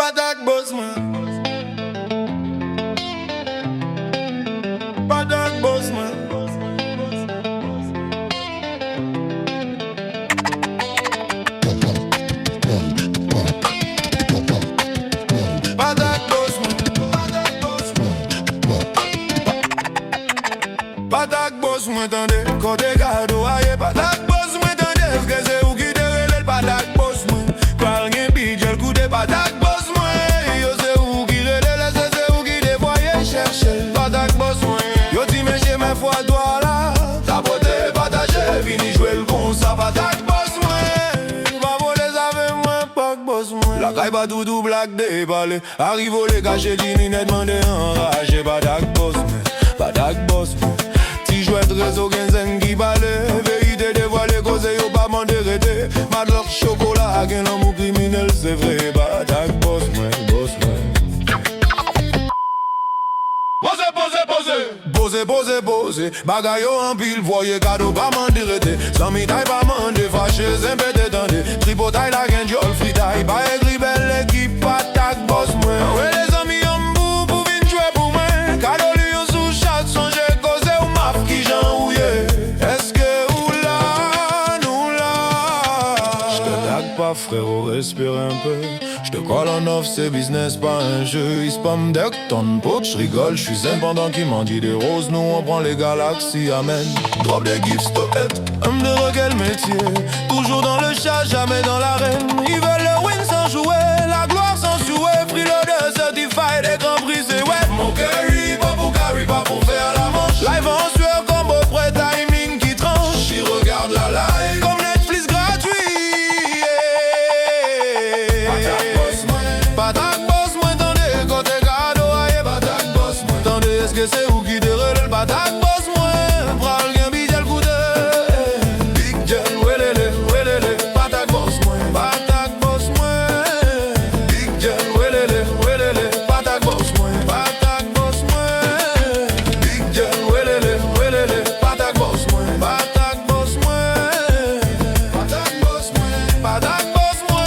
Patak boss man. Patak boss man. Patak boss man. Patak boss man tande. Kote gado aye patak boss man tande. Eske se ou ki te relel patak boss man. Pal gen bidjel koute patak boss man. Yo se ou ki relel, se ou ki te voye cherche. Patak boss man. Yo ti menche men fwa doa la. Tapote pataje, vini jwe l kon sa patak boss man. Va vole zave mwen pak boss man. La kay ba doudou blak de bale. Arrivo le kache di ni net mande enraje. Patak boss man, patak boss man. Ti jwet rezo gen zen ki bale. Verite dévoile koze yo pa mande rete. Madlok chokola gen l'amou criminel c'est vrai. Patak boss man, boss man. Pose, pose, pose. Pose, pose, pose. Bagay yo en pile, voye kado pa mande rete. San mi tay pa mande fache, zempe te tende. Tripotay la gen jol fritay. Pa ekri bel ekip, patak boss man. Awe les amis yon bou pou vin jwe pou mwen. Kado li yo sou chat, sonje koze ou maf ki jan ouye. Eske ou la, nou la. J'te tag pas frérot, respire un peu. J'te colle en off, c'est business, pas un jeu. Il spam deck, ton pote, j'rigole. J'suis zen pendant qu'il m'en dit des roses. Nous on prend les galaxies, amen. Drop des gifs, stop it. Homme de quel métier? Toujours dans le chat, jamais dans l'arène. Ils veulent le win sans jouer, la gloire sans jouer. Freeloader, certified, et grand prix, c'est ouais. Mon carry, pas pour faire la manche. Live en sueur, combo prêt, timing qui tranche. J'y regarde la live, comme Netflix gratuit. Patak boss moi, tandis côté cadeau aye. Patak boss moi, tandis est-ce que c'est où qui te relève? Patak boss moi, pral gen bidjel koute. Big gel, welele, welele. Patak boss moi, patak boss moi. Big gel, welele, welele. Patak boss moi, patak boss moi. Big gel, welele, welele. Patak boss moi, patak boss moi. Patak boss moi, patak boss moi.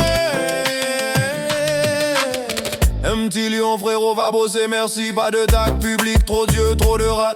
Un petit lion frérot va bosser, merci, pas de tag public, trop d'yeux, trop de rats.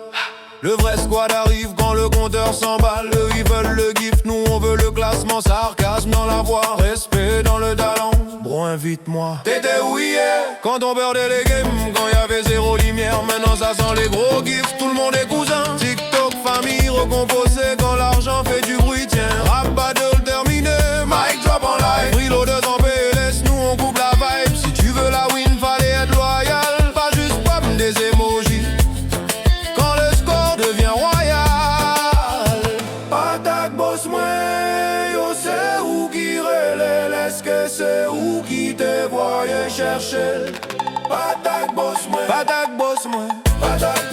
Le vrai squad arrive quand le compteur s'emballe. Eux ils veulent le gift, nous on veut le classement. Sarcasme dans la voix, respect dans le talent. Bro invite-moi. T'étais où hier? Quand on perdait les games, quand y'avait zéro lumière. Maintenant ça sent les gros gifs, tout le monde est cousin. TikTok, famille, recomposé quand l'argent fait du bruit. Tiens, rap battle terminé, mic drop en live. Freeloader en PLS, nous on coupe la vibe. Si tu veux la win, fallait être loyal. Pas juste pop des emojis quand le score devient royal. Patak boss moi, yo c'est où qui relève. Est-ce que c'est où qui te voyait chercher? Patak boss moi, patak boss moi, patak